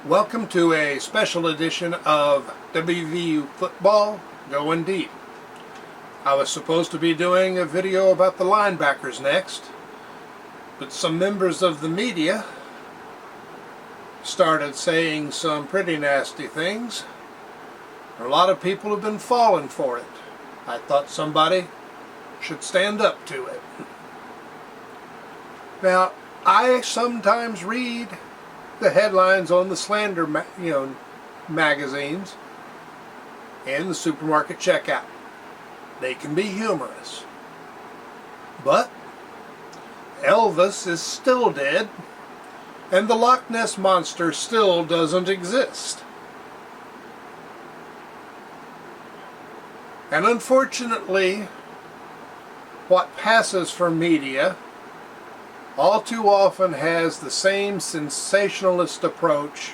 Welcome to a special edition of WVU Football Going Deep. I was supposed to be doing a video about the linebackers next, but some members of the media started saying some pretty nasty things. A lot of people have been falling for it. I thought somebody should stand up to it. Now, I sometimes read the headlines on the slander magazines and the supermarket checkout. They can be humorous. But Elvis is still dead, and the Loch Ness monster still doesn't exist. And unfortunately, what passes for media all too often has the same sensationalist approach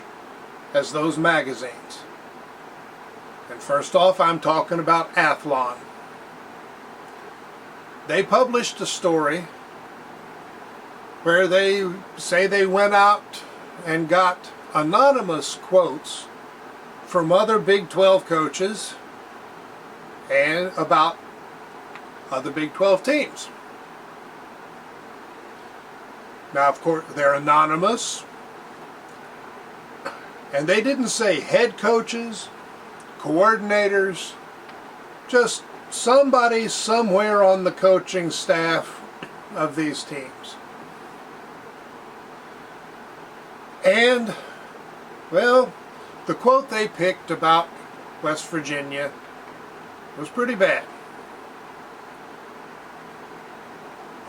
as those magazines. And first off, I'm talking about Athlon. They published a story where they say they went out and got anonymous quotes from other Big 12 coaches and about other Big 12 teams. Now, of course, they're anonymous, and they didn't say head coaches, coordinators, just somebody somewhere on the coaching staff of these teams. And, well, the quote they picked about West Virginia was pretty bad.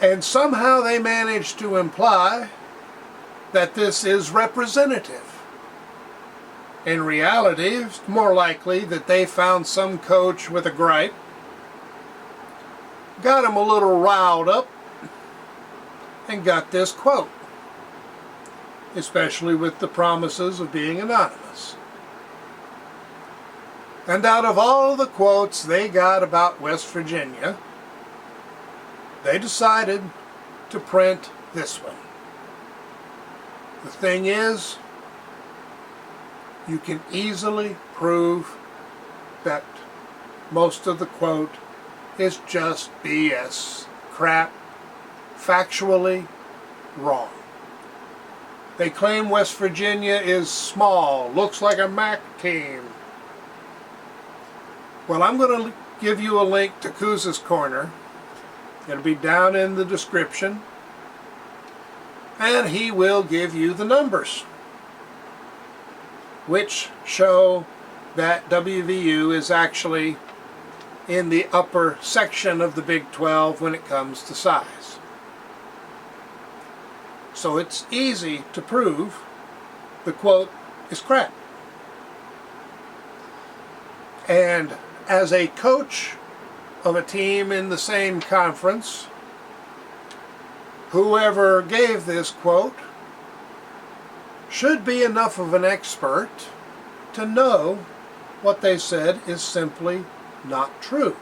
And somehow they managed to imply that this is representative. In reality, it's more likely that they found some coach with a gripe, got him a little riled up, and got this quote, especially with the promises of being anonymous. And out of all the quotes they got about West Virginia, they decided to print this one. The thing is, you can easily prove that most of the quote is just BS, crap, factually wrong. They claim West Virginia is small, looks like a MAC team. Well, I'm going to give you a link to Kuz's Corner. It'll be down in the description, and he will give you the numbers, which show that WVU is actually in the upper section of the Big 12 when it comes to size. So it's easy to prove the quote is crap. And as a coach of a team in the same conference, whoever gave this quote should be enough of an expert to know what they said is simply not true.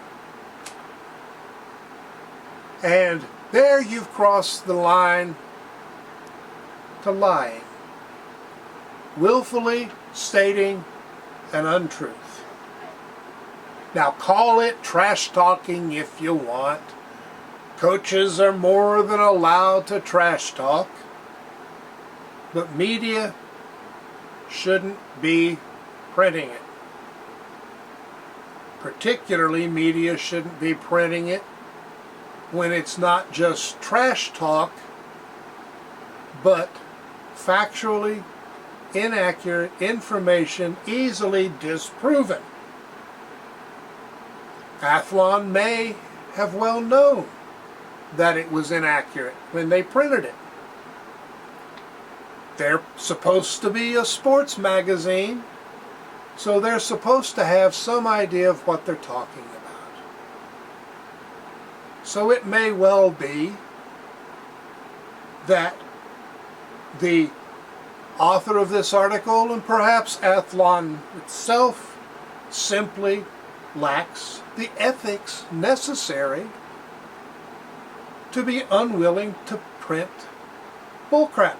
And there you've crossed the line to lying, willfully stating an untruth. Now, call it trash talking if you want. Coaches are more than allowed to trash talk. But media shouldn't be printing it. Particularly, media shouldn't be printing it when it's not just trash talk, but factually inaccurate information easily disproven. Athlon may have well known that it was inaccurate when they printed it. They're supposed to be a sports magazine, so they're supposed to have some idea of what they're talking about. So it may well be that the author of this article, and perhaps Athlon itself, simply lacks the ethics necessary to be unwilling to print bullcrap.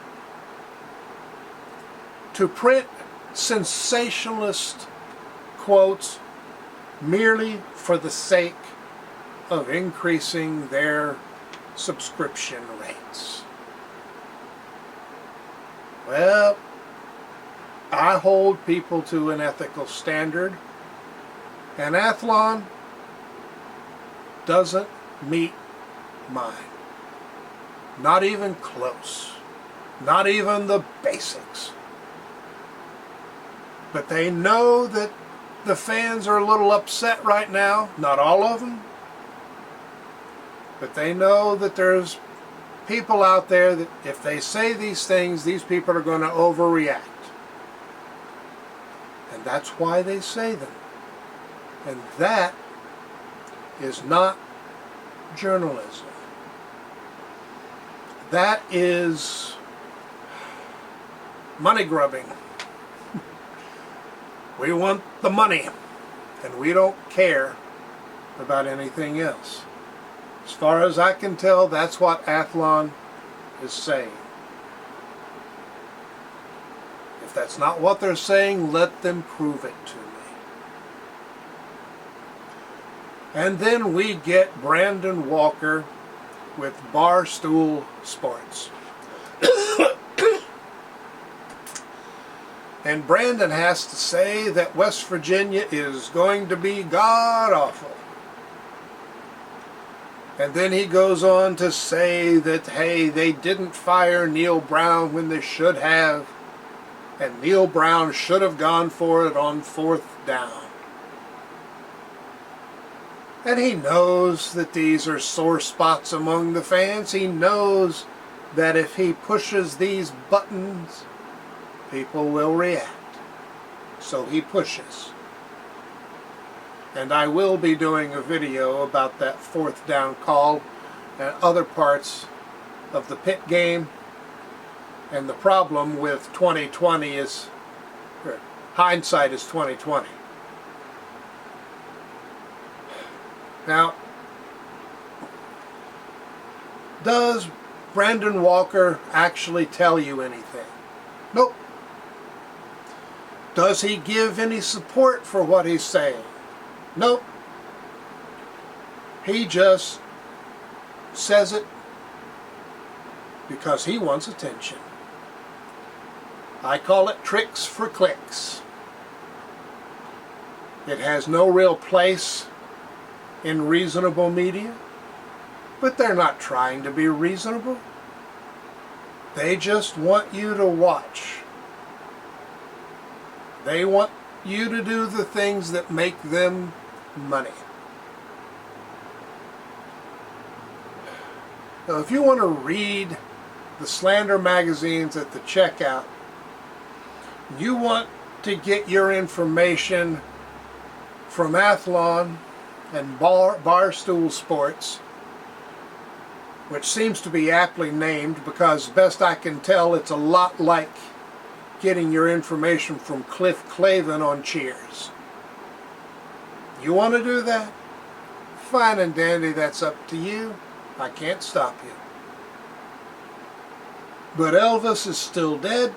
to print sensationalist quotes merely for the sake of increasing their subscription rates. Well, I hold people to an ethical standard, and Athlon doesn't meet mine. Not even close. Not even the basics. But they know that the fans are a little upset right now. Not all of them. But they know that there's people out there that if they say these things, these people are going to overreact. And that's why they say them. And that is not journalism. That is money grubbing. We want the money, and we don't care about anything else. As far as I can tell, that's what Athlon is saying. If that's not what they're saying, let them prove it to me. And then we get Brandon Walker with Barstool Sports. And Brandon has to say that West Virginia is going to be god-awful. And then he goes on to say that, hey, they didn't fire Neil Brown when they should have, and Neil Brown should have gone for it on 4th down. And he knows that these are sore spots among the fans. He knows that if he pushes these buttons, people will react. So he pushes. And I will be doing a video about that 4th down call and other parts of the Pitt game. And the problem with 2020 is, hindsight is 2020. Now, does Brandon Walker actually tell you anything? Nope. Does he give any support for what he's saying? Nope. He just says it because he wants attention. I call it tricks for clicks. It has no real place in reasonable media, but they're not trying to be reasonable. They just want you to watch. They want you to do the things that make them money. Now, if you want to read the slander magazines at the checkout, you want to get your information from Athlon and Barstool Sports, which seems to be aptly named because, best I can tell, it's a lot like getting your information from Cliff Clavin on Cheers. You want to do that? Fine and dandy, that's up to you. I can't stop you. But Elvis is still dead.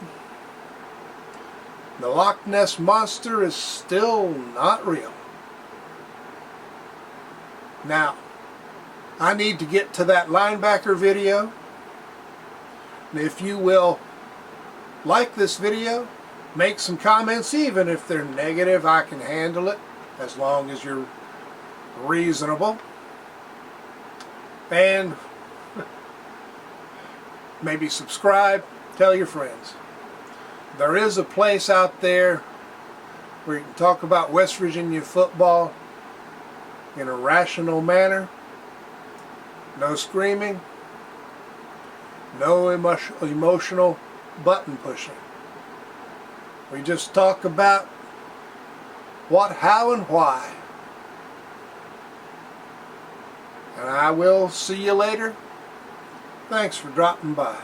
The Loch Ness Monster is still not real. Now, I need to get to that linebacker video. And if you will like this video, make some comments, even if they're negative, I can handle it, as long as you're reasonable. And maybe subscribe, tell your friends. There is a place out there where you can talk about West Virginia football in a rational manner. No screaming, no emotional button pushing. We just talk about what, how, and why. And I will see you later. Thanks for dropping by.